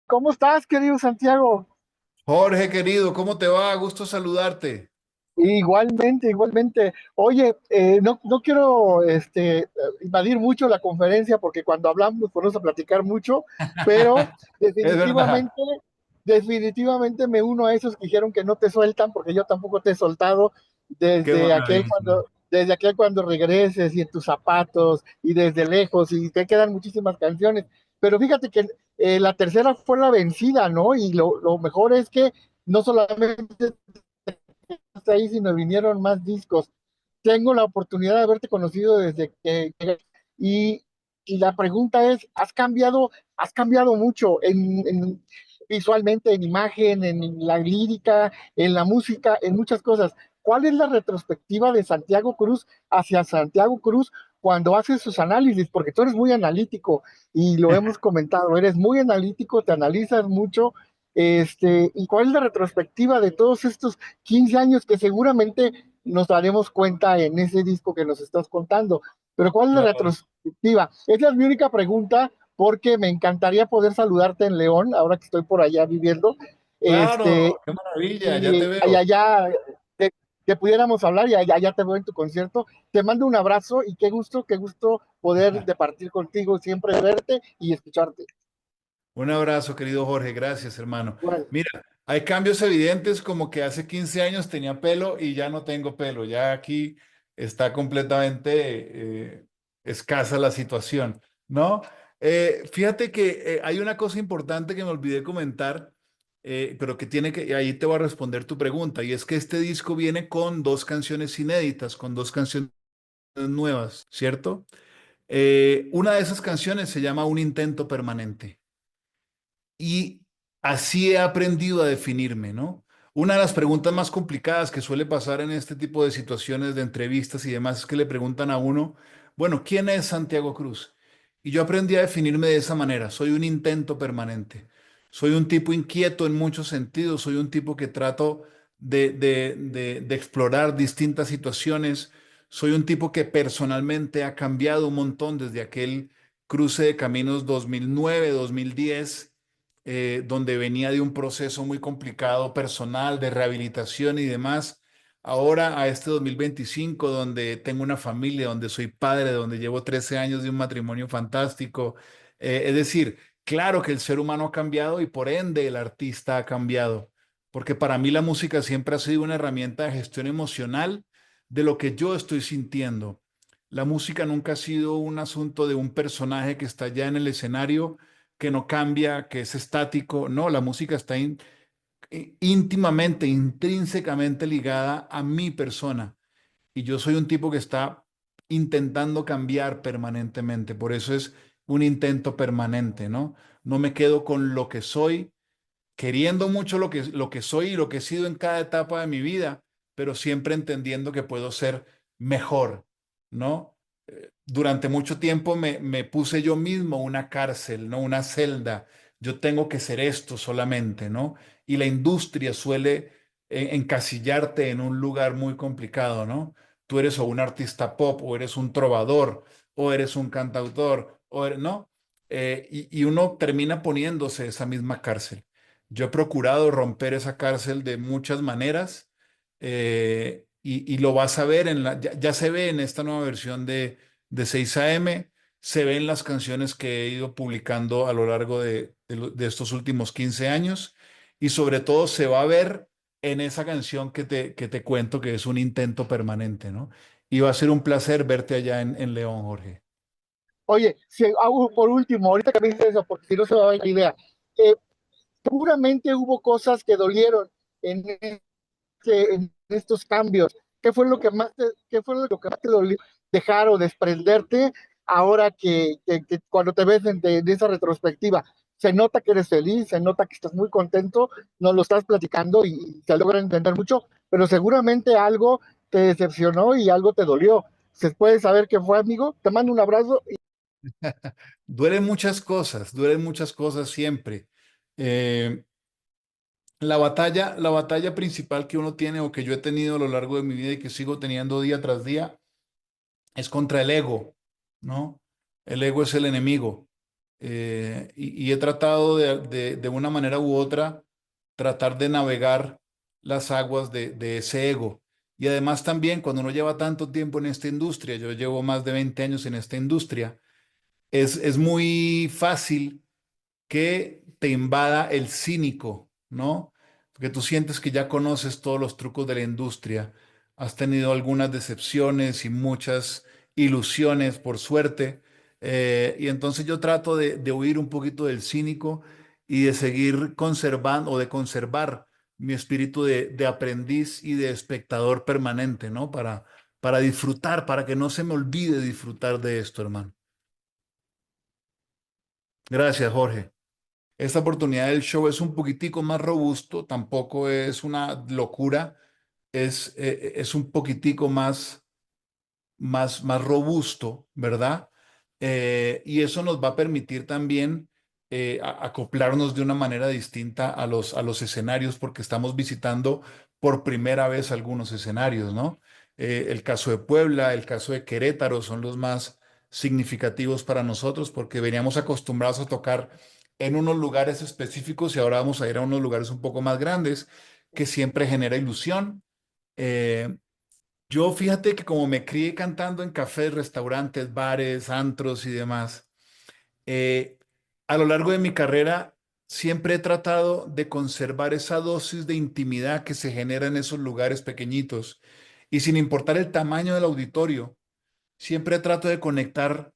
¿Cómo estás, querido Santiago? Jorge, querido, ¿cómo te va? Gusto saludarte. Igualmente, igualmente. Oye, no quiero invadir mucho la conferencia porque cuando hablamos nos ponemos a platicar mucho, pero Es verdad. definitivamente, definitivamente me uno a esos que dijeron que no te sueltan porque yo tampoco te he soltado Qué maravilla. desde aquel cuando regreses y en tus zapatos y desde lejos y te quedan muchísimas canciones. Pero fíjate que la tercera fue la vencida, ¿no? Y lo mejor es que no solamente hasta ahí, sino vinieron más discos. Tengo la oportunidad de haberte conocido desde que y, y la pregunta es, has cambiado mucho visualmente, en imagen, en la lírica, en la música, en muchas cosas. ¿Cuál es la retrospectiva de Santiago Cruz hacia Santiago Cruz cuando haces sus análisis? Porque tú eres muy analítico y lo hemos comentado, eres muy analítico, te analizas mucho. ¿Y cuál es la retrospectiva de todos estos 15 años que seguramente nos daremos cuenta en ese disco que nos estás contando? Pero ¿cuál es la Claro, retrospectiva? Esa es mi única pregunta porque me encantaría poder saludarte en León, ahora que estoy por allá viviendo, claro, este, qué maravilla, ya te y veo. allá que pudiéramos hablar y allá te veo en tu concierto. Te mando un abrazo y qué gusto poder departir contigo, siempre verte y escucharte. Un abrazo, querido Jorge, gracias, hermano. Bueno, Mira, hay cambios evidentes como que hace 15 años tenía pelo y ya no tengo pelo. Ya aquí está completamente escasa la situación, ¿no? Fíjate que hay una cosa importante que me olvidé comentar, pero que tiene que, ahí te voy a responder tu pregunta, y es que este disco viene con dos canciones inéditas, con dos canciones nuevas, ¿cierto? Una de esas canciones se llama Un intento permanente. Y así he aprendido a definirme, ¿no? Una de las preguntas más complicadas que suele pasar en este tipo de situaciones de entrevistas y demás es que le preguntan a uno, bueno, ¿quién es Santiago Cruz? Y yo aprendí a definirme de esa manera, soy un intento permanente, soy un tipo inquieto en muchos sentidos, soy un tipo que trato de explorar distintas situaciones, soy un tipo que personalmente ha cambiado un montón desde aquel cruce de caminos 2009, 2010, donde venía de un proceso muy complicado personal, de rehabilitación y demás. Ahora a este 2025, donde tengo una familia, donde soy padre, donde llevo 13 años de un matrimonio fantástico. Es decir, claro que el ser humano ha cambiado y por ende el artista ha cambiado, porque para mí la música siempre ha sido una herramienta de gestión emocional de lo que yo estoy sintiendo. La música nunca ha sido un asunto de un personaje que está ya en el escenario, que no cambia, que es estático. No, la música está íntimamente, intrínsecamente ligada a mi persona. Y yo soy un tipo que está intentando cambiar permanentemente. Por eso es un intento permanente, ¿no? No me quedo con lo que soy, queriendo mucho lo que soy y lo que he sido en cada etapa de mi vida, pero siempre entendiendo que puedo ser mejor, ¿no? Durante mucho tiempo me puse yo mismo una cárcel, ¿no? Una celda. Yo tengo que ser esto solamente, ¿no? Y la industria suele encasillarte en un lugar muy complicado, ¿no? Tú eres o un artista pop, o eres un trovador, o eres un cantautor, ¿no? Y uno termina poniéndose esa misma cárcel. Yo he procurado romper esa cárcel de muchas maneras, y lo vas a ver ya se ve en esta nueva versión de 6 AM, se ven las canciones que he ido publicando a lo largo de estos últimos 15 años, y sobre todo se va a ver en esa canción que te cuento, que es un intento permanente, ¿no? Y va a ser un placer verte allá en León, Jorge. oye, si hago por último, ahorita que me dices eso, porque si no se me va a ir la idea, eh, seguramente hubo cosas que dolieron en, en estos cambios. ¿Qué fue lo que más te dolió dejar o desprenderte ahora que cuando te ves en esa retrospectiva? Se nota que eres feliz, se nota que estás muy contento, nos lo estás platicando y se logra entender mucho, pero seguramente algo te decepcionó y algo te dolió. ¿Se puede saber qué fue, amigo? Te mando un abrazo. Duelen muchas cosas siempre. Eh, la batalla principal que uno tiene o que yo he tenido a lo largo de mi vida y que sigo teniendo día tras día es contra el ego, ¿no? El ego es el enemigo. y he tratado de una manera u otra, tratar de navegar las aguas de ese ego. Y además también cuando uno lleva tanto tiempo en esta industria, yo llevo más de 20 años en esta industria, es muy fácil que te invada el cínico, ¿no? Porque tú sientes que ya conoces todos los trucos de la industria, has tenido algunas decepciones y muchas ilusiones, por suerte, y entonces yo trato de huir un poquito del cínico y de seguir conservando o de conservar mi espíritu de aprendiz y de espectador permanente, ¿no? Para disfrutar, para que no se me olvide disfrutar de esto, hermano. Gracias, Jorge. Esta oportunidad del show es un poquitico más robusto, tampoco es una locura, es un poquitico más robusto, ¿verdad? Y eso nos va a permitir también acoplarnos de una manera distinta a los escenarios, porque estamos visitando por primera vez algunos escenarios, ¿no? El caso de Puebla, el caso de Querétaro son los más significativos para nosotros, porque veníamos acostumbrados a tocar en unos lugares específicos y ahora vamos a ir a unos lugares un poco más grandes, que siempre genera ilusión. Eh, yo fíjate que como me crié cantando en cafés, restaurantes, bares, antros y demás, eh, a lo largo de mi carrera siempre he tratado de conservar esa dosis de intimidad que se genera en esos lugares pequeñitos. Y sin importar el tamaño del auditorio, siempre trato de conectar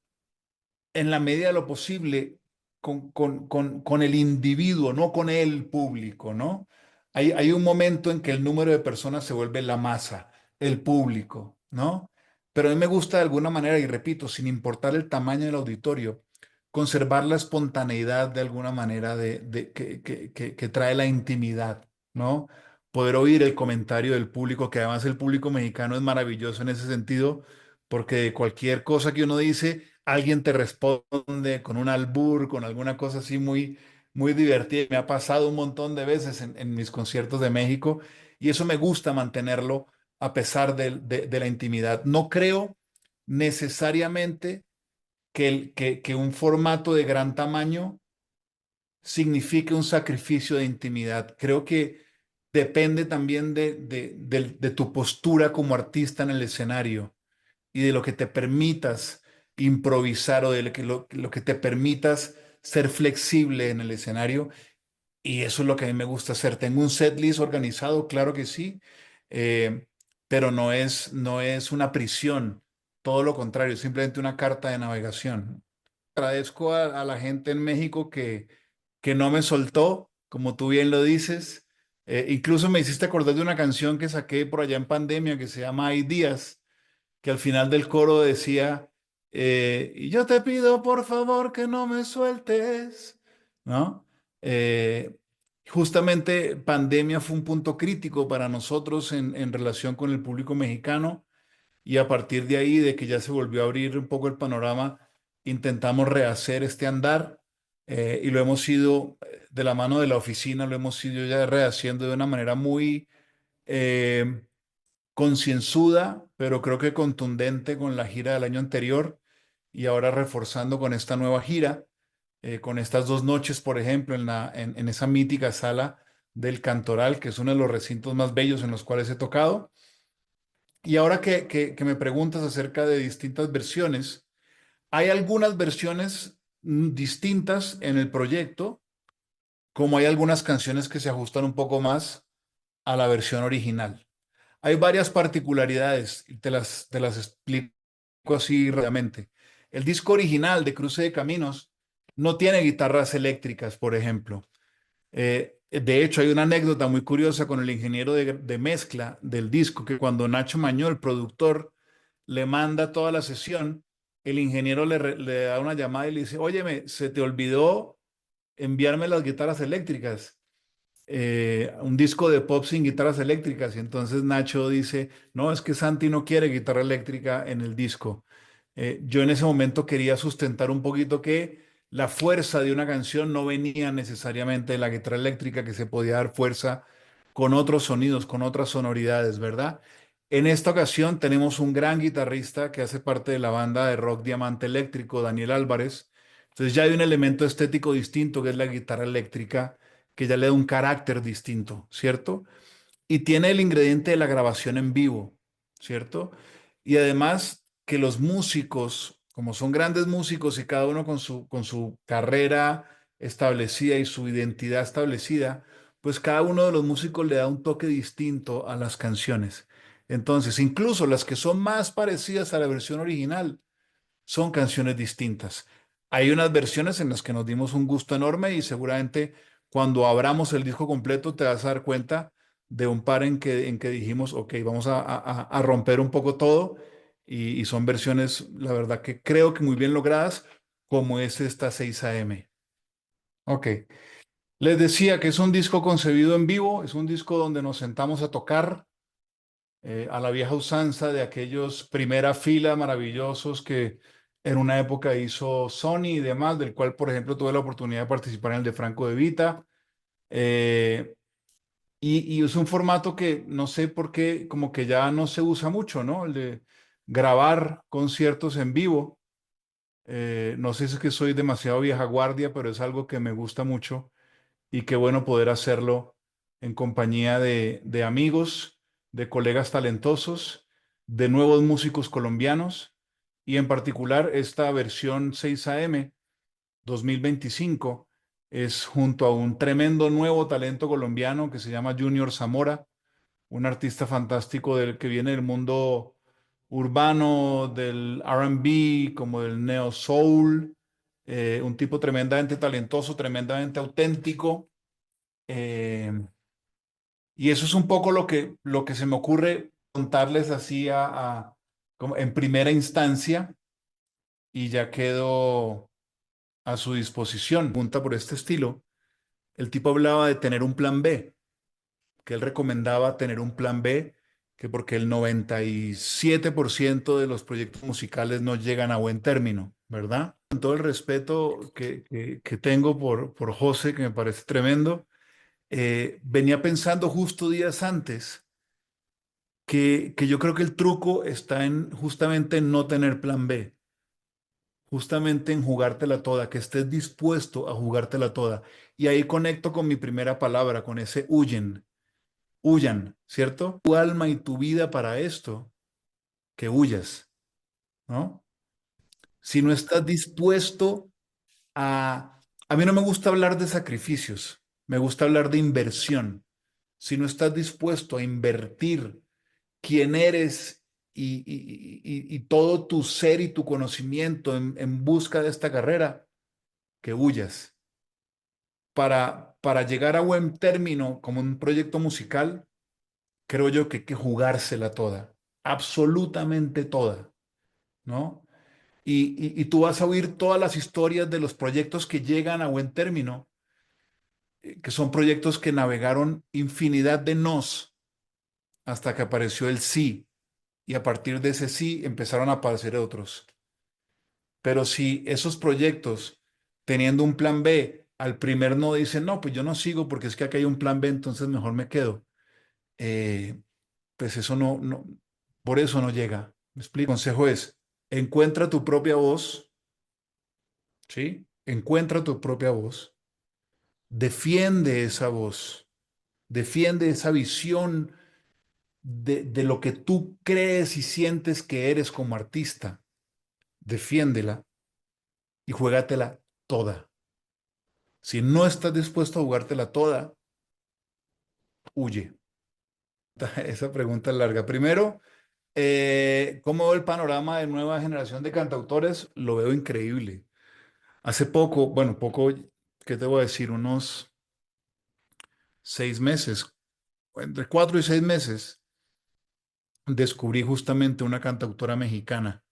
en la medida de lo posible con el individuo, no con el público, ¿no? Hay un momento en que el número de personas se vuelve la masa, el público, ¿no? Pero a mí me gusta de alguna manera, y repito, sin importar el tamaño del auditorio, conservar la espontaneidad de alguna manera que trae la intimidad, ¿no? Poder oír el comentario del público, que además el público mexicano es maravilloso en ese sentido, porque de cualquier cosa que uno dice, alguien te responde con un albur, con alguna cosa así muy divertida. Me ha pasado un montón de veces en mis conciertos de México y eso me gusta mantenerlo a pesar de la intimidad. No creo necesariamente que un formato de gran tamaño signifique un sacrificio de intimidad. Creo que depende también de tu postura como artista en el escenario y de lo que te permitas improvisar o de lo que te permitas ser flexible en el escenario. Y eso es lo que a mí me gusta hacer. Tengo un set list organizado, claro que sí, eh, pero no es una prisión, todo lo contrario, es simplemente una carta de navegación. Agradezco a la gente en México que no me soltó, como tú bien lo dices. Incluso me hiciste acordar de una canción que saqué por allá en pandemia que se llama Hay días, que al final del coro decía, y yo te pido por favor que no me sueltes, ¿no? Eh, Justamente pandemia fue un punto crítico para nosotros en relación con el público mexicano y a partir de ahí, de que ya se volvió a abrir un poco el panorama, intentamos rehacer este andar y lo hemos ido de la mano de la oficina, lo hemos ido ya rehaciendo de una manera muy eh, concienzuda, pero creo que contundente con la gira del año anterior y ahora reforzando con esta nueva gira, con estas dos noches, por ejemplo, en esa mítica sala del Cantoral, que es uno de los recintos más bellos en los cuales he tocado. Y ahora que me preguntas acerca de distintas versiones, hay algunas versiones distintas en el proyecto, como hay algunas canciones que se ajustan un poco más a la versión original. Hay varias particularidades, y te las explico así rápidamente. El disco original de Cruce de Caminos no tiene guitarras eléctricas, por ejemplo. De hecho, hay una anécdota muy curiosa con el ingeniero de mezcla del disco, que cuando Nacho Mañó, el productor, le manda toda la sesión, el ingeniero le da una llamada y le dice, óyeme, se te olvidó enviarme las guitarras eléctricas, un disco de pop sin guitarras eléctricas. Y entonces Nacho dice, no, es que Santi no quiere guitarra eléctrica en el disco. Yo en ese momento quería sustentar un poquito que la fuerza de una canción no venía necesariamente de la guitarra eléctrica, que se podía dar fuerza con otros sonidos, con otras sonoridades, ¿verdad? En esta ocasión tenemos un gran guitarrista que hace parte de la banda de rock Diamante Eléctrico, Daniel Álvarez, Entonces ya hay un elemento estético distinto que es la guitarra eléctrica, que ya le da un carácter distinto, ¿cierto? Y tiene el ingrediente de la grabación en vivo, ¿cierto? Y además que los músicos, como son grandes músicos y cada uno con su carrera establecida y su identidad establecida, pues cada uno de los músicos le da un toque distinto a las canciones. Entonces, incluso las que son más parecidas a la versión original, son canciones distintas. Hay unas versiones en las que nos dimos un gusto enorme y seguramente cuando abramos el disco completo te vas a dar cuenta de un par en que dijimos, ok, vamos a romper un poco todo y son versiones, la verdad que creo que muy bien logradas, como es esta 6 AM. Ok, les decía que es un disco concebido en vivo, es un disco donde nos sentamos a tocar a la vieja usanza de aquellos primera fila maravillosos que en una época hizo Sony y demás, del cual, por ejemplo, tuve la oportunidad de participar en el de Franco De Vita. Eh, y es un formato que no sé por qué, como que ya no se usa mucho, ¿no? El de grabar conciertos en vivo. No sé si es que soy demasiado vieja guardia, pero es algo que me gusta mucho y qué bueno poder hacerlo en compañía de amigos, de colegas talentosos, de nuevos músicos colombianos y en particular esta versión 6 AM 2025 es junto a un tremendo nuevo talento colombiano que se llama Junior Zamora, un artista fantástico del que viene del mundo urbano, del R&B, como del neo soul, un tipo tremendamente talentoso, tremendamente auténtico. Eh, y eso es un poco lo que se me ocurre contarles así como en primera instancia y ya quedo a su disposición. Pregunta por este estilo. El tipo hablaba de tener un plan B, que él recomendaba tener un plan B, que porque el 97% de los proyectos musicales no llegan a buen término, ¿verdad? Con todo el respeto que tengo por José, que me parece tremendo, venía pensando justo días antes que yo creo que el truco está en justamente en no tener plan B, justamente en jugártela toda, que estés dispuesto a jugártela toda. Y ahí conecto con mi primera palabra, con ese huyen, huyan, ¿cierto? Tu alma y tu vida para esto, que huyas, ¿no? Si no estás dispuesto a... A mí no me gusta hablar de sacrificios, me gusta hablar de inversión. Si no estás dispuesto a invertir quién eres y todo tu ser y tu conocimiento en busca de esta carrera, que huyas. Para llegar a buen término como un proyecto musical, creo yo que hay que jugársela toda, absolutamente toda, ¿no? Y tú vas a oír todas las historias de los proyectos que llegan a buen término, que son proyectos que navegaron infinidad de nos hasta que apareció el sí, y a partir de ese sí empezaron a aparecer otros. Pero si esos proyectos, teniendo un plan B, al primer no dicen, no, pues yo no sigo porque es que acá hay un plan B, entonces mejor me quedo. Eh, pues eso por eso no llega. ¿Me explico? El consejo es, encuentra tu propia voz, ¿sí? Encuentra tu propia voz, defiende esa voz, defiende esa visión de lo que tú crees y sientes que eres como artista. Defiéndela y juégatela toda. Si no estás dispuesto a jugártela toda, huye. Esa pregunta es larga. Primero, ¿cómo veo el panorama de nueva generación de cantautores? Lo veo increíble. Hace poco, bueno, poco, ¿qué te voy a decir? Unos 6 meses, entre 4 y 6 meses, descubrí justamente una cantautora mexicana,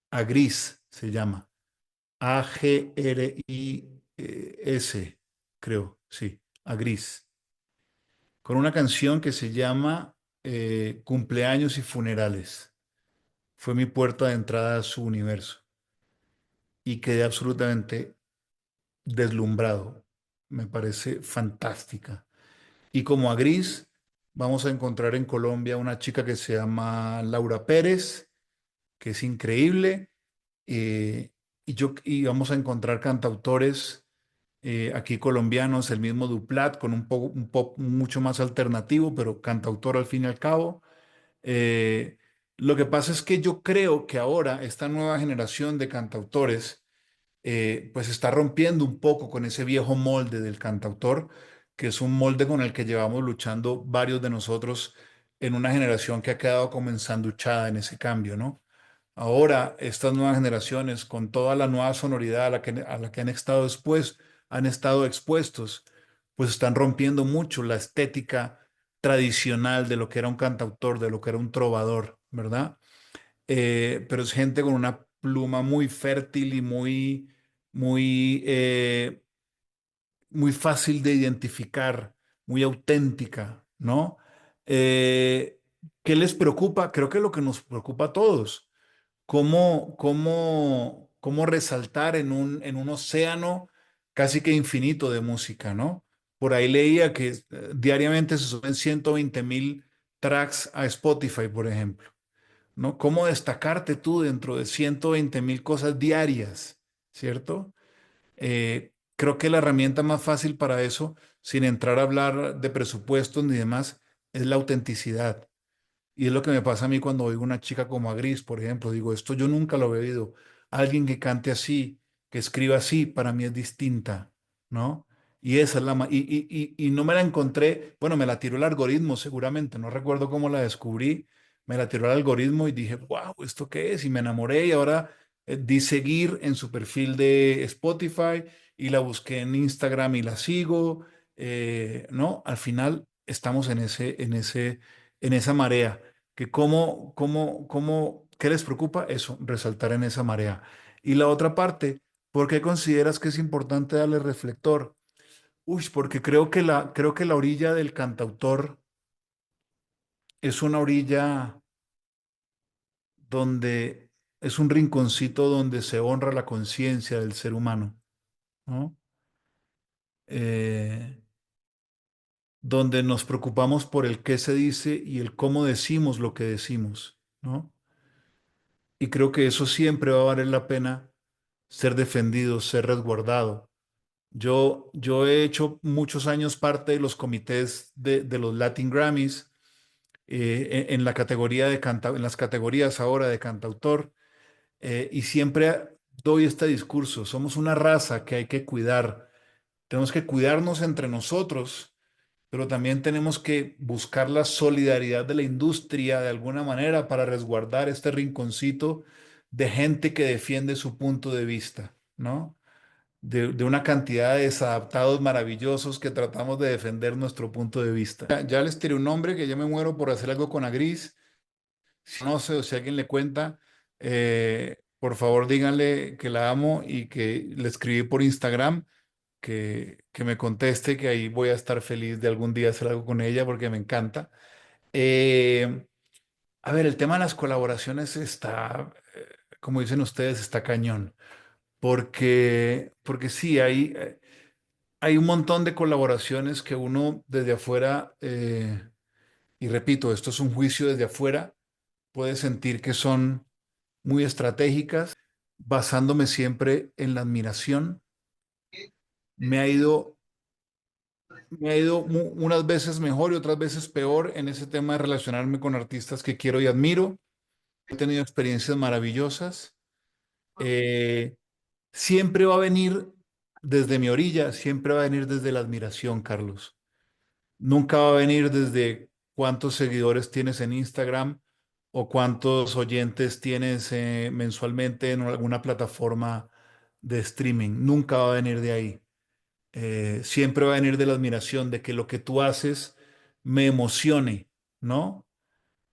Agris se llama, Agris, creo, sí, Agris, con una canción que se llama Cumpleaños y Funerales. Fue mi puerta de entrada a su universo y quedé absolutamente deslumbrado. Me parece fantástica. Y como a Gris, vamos a encontrar en Colombia una chica que se llama Laura Pérez, que es increíble. eh, y vamos a encontrar cantautores aquí colombianos, el mismo Duplat, con un pop mucho más alternativo, pero cantautor al fin y al cabo. Eh, lo que pasa es que yo creo que ahora esta nueva generación de cantautores pues está rompiendo un poco con ese viejo molde del cantautor, que es un molde con el que llevamos luchando varios de nosotros en una generación que ha quedado como ensanduchada en ese cambio, ¿no? Ahora, estas nuevas generaciones, con toda la nueva sonoridad a la que han estado expuestos, pues están rompiendo mucho la estética tradicional de lo que era un cantautor, de lo que era un trovador, ¿verdad? Pero es gente con una pluma muy fértil y muy, muy fácil de identificar, muy auténtica, ¿no? Eh, ¿Qué les preocupa? Creo que lo que nos preocupa a todos, cómo resaltar en un océano casi que infinito de música, ¿no? Por ahí leía que diariamente se suben 120.000 tracks a Spotify, por ejemplo. ¿No? ¿Cómo destacarte tú dentro de 120.000 cosas diarias, ¿cierto? Creo que la herramienta más fácil para eso, sin entrar a hablar de presupuestos ni demás, es la autenticidad. Y es lo que me pasa a mí cuando oigo una chica como a Gris, por ejemplo. Digo, esto yo nunca lo he oído. Alguien que cante así, que escriba así, para mí es distinta, ¿no? Y esa es y no me la encontré, bueno, me la tiró el algoritmo seguramente, no recuerdo cómo la descubrí, me la tiró el algoritmo y dije, wow, ¿esto qué es? Y me enamoré y ahora di seguir en su perfil de Spotify y la busqué en Instagram y la sigo, ¿no? Al final estamos en esa marea que ¿qué les preocupa? Eso, resaltar en esa marea. Y la otra parte, ¿por qué consideras que es importante darle reflector? Uy, porque creo que la orilla del cantautor es una orilla donde es un rinconcito donde se honra la conciencia del ser humano, ¿no? Eh, donde nos preocupamos por el qué se dice y el cómo decimos lo que decimos, ¿no? Y creo que eso siempre va a valer la pena ser defendido, ser resguardado. Yo he hecho muchos años parte de los comités de los Latin Grammys en la categoría en las categorías ahora de cantautor y siempre doy este discurso. Somos una raza que hay que cuidar. Tenemos que cuidarnos entre nosotros, pero también tenemos que buscar la solidaridad de la industria de alguna manera para resguardar este rinconcito de gente que defiende su punto de vista, ¿no? De una cantidad de desadaptados maravillosos que tratamos de defender nuestro punto de vista. Ya les tiré un nombre que ya me muero por hacer algo con Agris. Si no sé o si alguien le cuenta, por favor díganle que la amo y que le escribí por Instagram, que me conteste, que ahí voy a estar feliz de algún día hacer algo con ella porque me encanta. Eh, a ver, el tema de las colaboraciones está, como dicen ustedes, está cañón. Porque sí, hay un montón de colaboraciones que uno desde afuera, y repito, esto es un juicio desde afuera, puede sentir que son muy estratégicas, basándome siempre en la admiración. Me ha ido, me ha ido unas veces mejor y otras veces peor en ese tema de relacionarme con artistas que quiero y admiro. He tenido experiencias maravillosas. Eh, Siempre va a venir desde mi orilla, siempre va a venir desde la admiración, Carlos. Nunca va a venir desde cuántos seguidores tienes en Instagram o cuántos oyentes tienes mensualmente en alguna plataforma de streaming. Nunca va a venir de ahí. Siempre va a venir de la admiración, de que lo que tú haces me emocione, ¿no?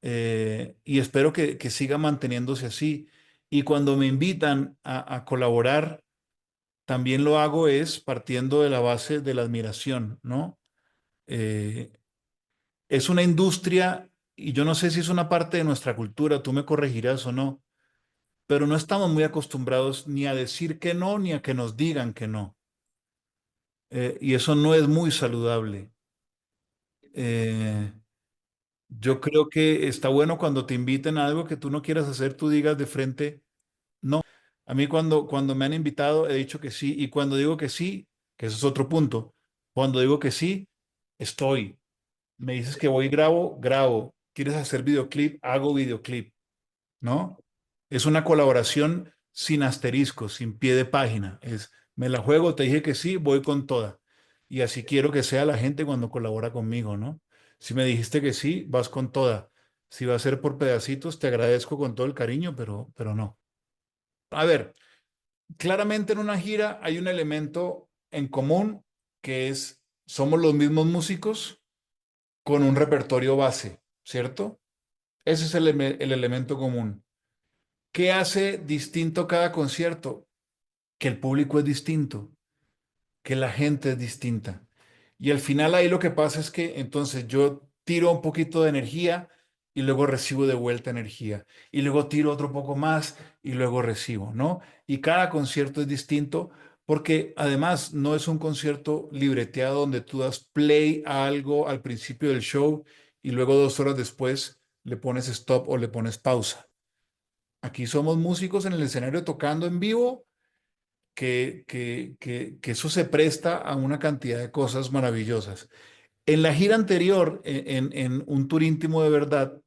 Y espero que siga manteniéndose así. Y cuando me invitan a colaborar, también lo hago es partiendo de la base de la admiración, ¿no? Eh, es una industria, y yo no sé si es una parte de nuestra cultura, tú me corregirás o no, pero no estamos muy acostumbrados ni a decir que no, ni a que nos digan que no. Y eso no es muy saludable. Eh, yo creo que está bueno cuando te inviten a algo que tú no quieras hacer, tú digas de frente, no. A mí cuando me han invitado he dicho que sí y cuando digo que sí, que eso es otro punto, cuando digo que sí, estoy. Me dices que voy y grabo, grabo. ¿Quieres hacer videoclip? Hago videoclip, ¿no? Es una colaboración sin asterisco, sin pie de página. Es, me la juego, te dije que sí, voy con toda. Y así quiero que sea la gente cuando colabora conmigo, ¿no? Si me dijiste que sí, vas con toda. Si va a ser por pedacitos, te agradezco con todo el cariño, pero no. A ver, claramente en una gira hay un elemento en común que es, somos los mismos músicos con un repertorio base, ¿cierto? Ese es el elemento común. ¿Qué hace distinto cada concierto? Que el público es distinto, que la gente es distinta. Y al final ahí lo que pasa es que entonces yo tiro un poquito de energía y luego recibo de vuelta energía. Y luego tiro otro poco más y luego recibo, ¿no? Y cada concierto es distinto porque además no es un concierto libreteado donde tú das play a algo al principio del show y luego 2 horas después le pones stop o le pones pausa. Aquí somos músicos en el escenario tocando en vivo, que eso se presta a una cantidad de cosas maravillosas. En la gira anterior, en un tour íntimo de verdad,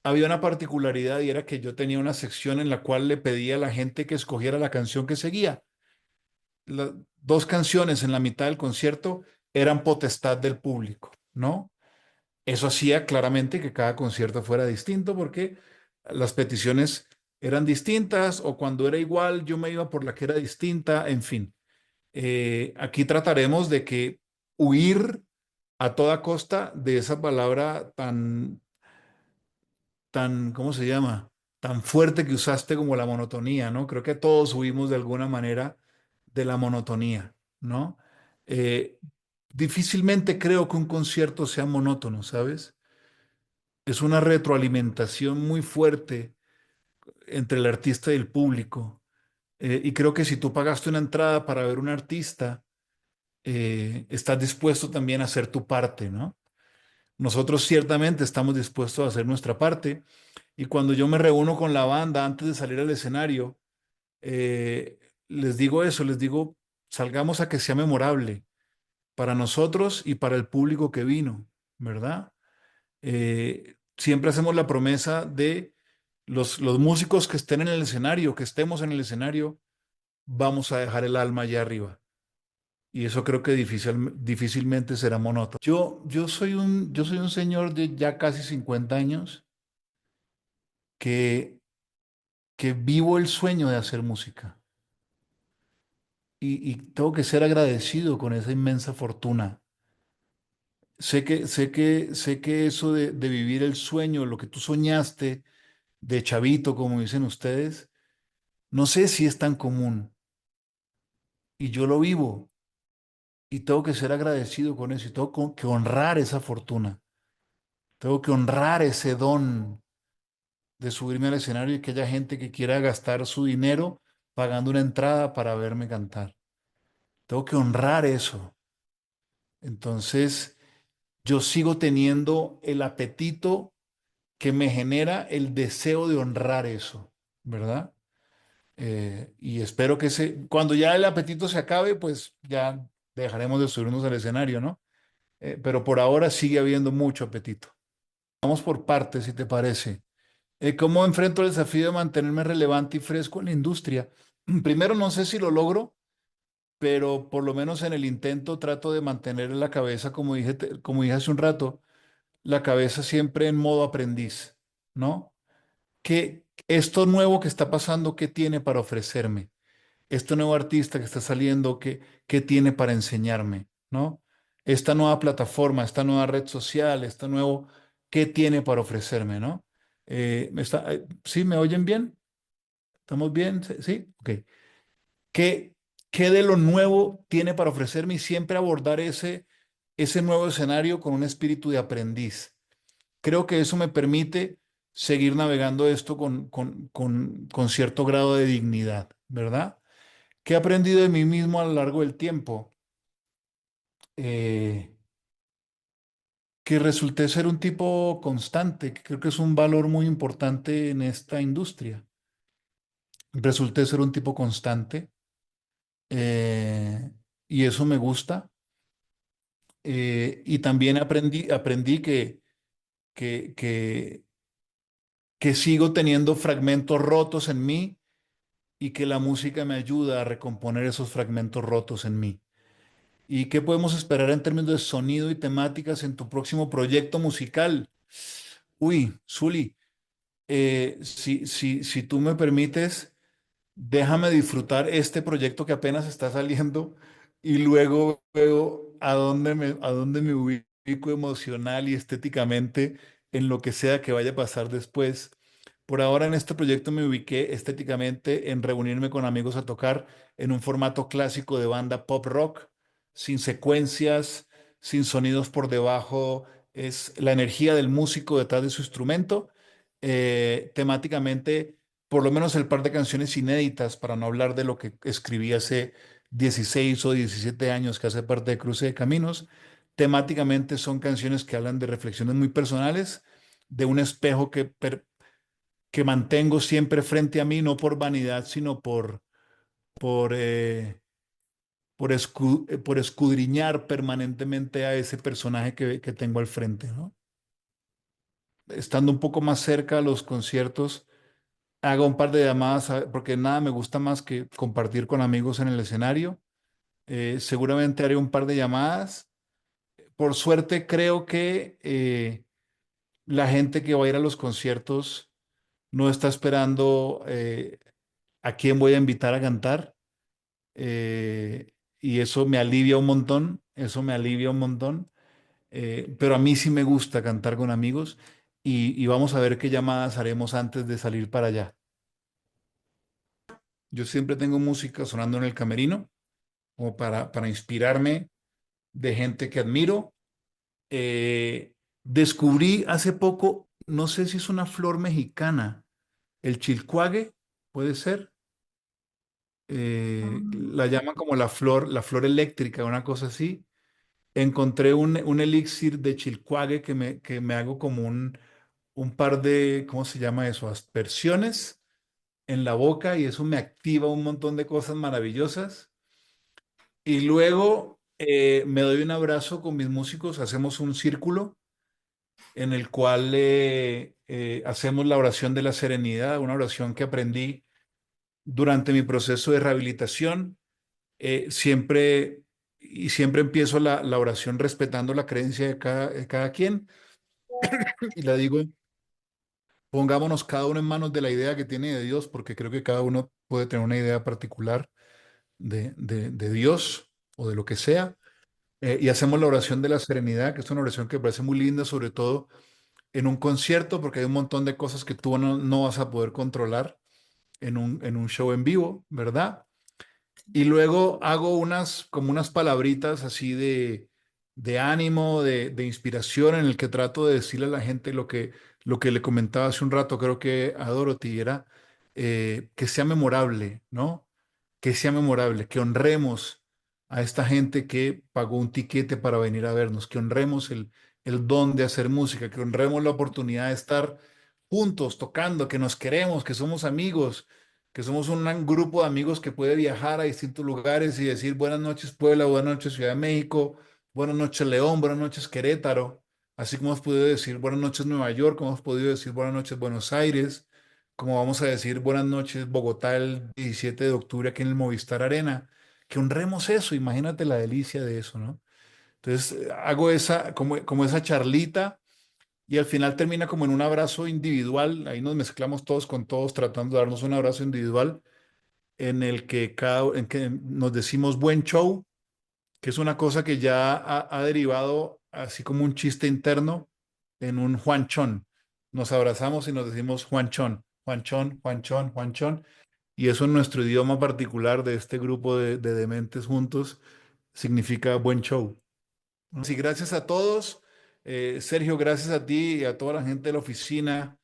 había una particularidad y era que yo tenía una sección en la cual le pedía a la gente que escogiera la canción que seguía. Las 2 canciones en la mitad del concierto eran potestad del público, ¿no? Eso hacía claramente que cada concierto fuera distinto porque las peticiones eran distintas o cuando era igual yo me iba por la que era distinta, en fin. Aquí trataremos de que huir a toda costa de esa palabra tan, ¿cómo se llama? Tan fuerte que usaste como la monotonía, ¿no? Creo que todos huimos de alguna manera de la monotonía, ¿no? Eh, Difícilmente creo que un concierto sea monótono, ¿sabes? Es una retroalimentación muy fuerte entre el artista y el público. Y creo que si tú pagaste una entrada para ver un artista, estás dispuesto también a hacer tu parte, ¿no? Nosotros ciertamente estamos dispuestos a hacer nuestra parte. Y cuando yo me reúno con la banda antes de salir al escenario, eh, les digo eso, les digo, salgamos a que sea memorable para nosotros y para el público que vino, ¿verdad? Siempre hacemos la promesa de los músicos que estén en el escenario, que estemos en el escenario, vamos a dejar el alma allá arriba. Y eso creo que difícilmente será monótono. Yo soy un señor de ya casi 50 años que, que vivo el sueño de hacer música. Y tengo que ser agradecido con esa inmensa fortuna. Sé que eso de vivir el sueño, lo que tú soñaste de chavito, como dicen ustedes, no sé si es tan común. Y yo lo vivo. Y tengo que ser agradecido con eso. Y tengo que honrar esa fortuna. Tengo que honrar ese don de subirme al escenario y que haya gente que quiera gastar su dinero pagando una entrada para verme cantar. Tengo que honrar eso. Entonces, yo sigo teniendo el apetito que me genera el deseo de honrar eso, ¿verdad? Y espero que cuando ya el apetito se acabe, pues ya dejaremos de subirnos al escenario, ¿no? Pero por ahora sigue habiendo mucho apetito. Vamos por partes, si te parece. ¿Cómo enfrento el desafío de mantenerme relevante y fresco en la industria? Primero, no sé si lo logro, pero por lo menos en el intento trato de mantener la cabeza, como dije hace un rato, la cabeza siempre en modo aprendiz, ¿no? ¿Qué esto nuevo que está pasando, qué tiene para ofrecerme? Este nuevo artista que está saliendo, ¿qué tiene para enseñarme? ¿No? Esta nueva plataforma, esta nueva red social, ¿qué tiene para ofrecerme? ¿No? ¿Sí? ¿Me oyen bien? ¿Estamos bien? ¿Sí? ¿Sí? Ok. ¿Qué, qué de lo nuevo tiene para ofrecerme y siempre abordar ese nuevo escenario con un espíritu de aprendiz? Creo que eso me permite seguir navegando esto con cierto grado de dignidad, ¿verdad? ¿Qué he aprendido de mí mismo a lo largo del tiempo? Eh, que resulté ser un tipo constante, que creo que es un valor muy importante en esta industria. Resulté ser un tipo constante, eh, y eso me gusta. Y también aprendí que, que, que sigo teniendo fragmentos rotos en mí y que la música me ayuda a recomponer esos fragmentos rotos en mí. ¿Y qué podemos esperar en términos de sonido y temáticas en tu próximo proyecto musical? Uy, Zuli, si tú me permites, déjame disfrutar este proyecto que apenas está saliendo y luego veo a dónde me ubico emocional y estéticamente en lo que sea que vaya a pasar después. Por ahora en este proyecto me ubiqué estéticamente en reunirme con amigos a tocar en un formato clásico de banda pop rock, sin secuencias, sin sonidos por debajo, es la energía del músico detrás de su instrumento. Temáticamente, por lo menos el par de canciones inéditas, para no hablar de lo que escribí hace 16 o 17 años que hace parte de Cruce de Caminos. Temáticamente son canciones que hablan de reflexiones muy personales, de un espejo que mantengo siempre frente a mí, no por vanidad, sino por, eh, por escudriñar permanentemente a ese personaje que tengo al frente, ¿no? Estando un poco más cerca a los conciertos, hago un par de llamadas porque nada me gusta más que compartir con amigos en el escenario. Seguramente haré un par de llamadas. Por suerte, creo que la gente que va a ir a los conciertos no está esperando a quién voy a invitar a cantar. Y eso me alivia un montón, eso me alivia un montón. Pero a mí sí me gusta cantar con amigos y vamos a ver qué llamadas haremos antes de salir para allá. Yo siempre tengo música sonando en el camerino, como para inspirarme de gente que admiro. Descubrí hace poco, no sé si es una flor mexicana, el chilcuague, puede ser. La llaman como la flor eléctrica, una cosa así. Encontré un elixir de chilcuague que me hago como un par de, ¿cómo se llama eso? Aspersiones en la boca y eso me activa un montón de cosas maravillosas. Y luego me doy un abrazo con mis músicos, hacemos un círculo en el cual hacemos la oración de la serenidad, una oración que aprendí durante mi proceso de rehabilitación. Siempre y siempre empiezo la oración respetando la creencia de cada quien y la digo, pongámonos cada uno en manos de la idea que tiene de Dios, porque creo que cada uno puede tener una idea particular de Dios o de lo que sea. Y hacemos la oración de la serenidad, que es una oración que me parece muy linda, sobre todo en un concierto, porque hay un montón de cosas que tú no vas a poder controlar en un show en vivo, ¿verdad? Y luego hago como unas palabritas así de ánimo, de inspiración, en el que trato de decirle a la gente lo que le comentaba hace un rato, creo que a Dorothy era que sea memorable, ¿no? Que sea memorable, que honremos a esta gente que pagó un tiquete para venir a vernos, que honremos el don de hacer música, que honremos la oportunidad de estar juntos, tocando, que nos queremos, que somos amigos, que somos un grupo de amigos que puede viajar a distintos lugares y decir buenas noches Puebla, buenas noches Ciudad de México, buenas noches León, buenas noches Querétaro, así como hemos podido decir buenas noches Nueva York, como hemos podido decir buenas noches Buenos Aires, como vamos a decir buenas noches Bogotá el 17 de octubre aquí en el Movistar Arena, que honremos eso, imagínate la delicia de eso, ¿no? Entonces hago como esa charlita y al final termina como en un abrazo individual, ahí nos mezclamos todos con todos tratando de darnos un abrazo individual en el que, en que nos decimos buen show, que es una cosa que ya ha derivado así como un chiste interno en un Juanchón. Nos abrazamos y nos decimos Juanchón, Juanchón, Juanchón, Juanchón. Y eso en nuestro idioma particular de este grupo de dementes juntos significa buen show. Sí, gracias a todos. Sergio, gracias a ti y a toda la gente de la oficina,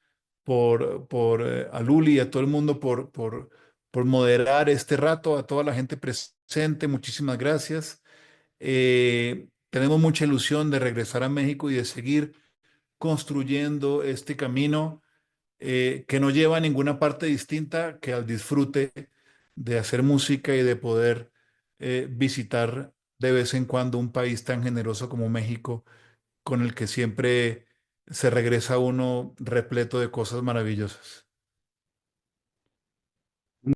a Luli y a todo el mundo por moderar este rato, a toda la gente presente, muchísimas gracias. Tenemos mucha ilusión de regresar a México y de seguir construyendo este camino que no lleva a ninguna parte distinta que al disfrute de hacer música y de poder visitar de vez en cuando un país tan generoso como México, con el que siempre se regresa uno repleto de cosas maravillosas.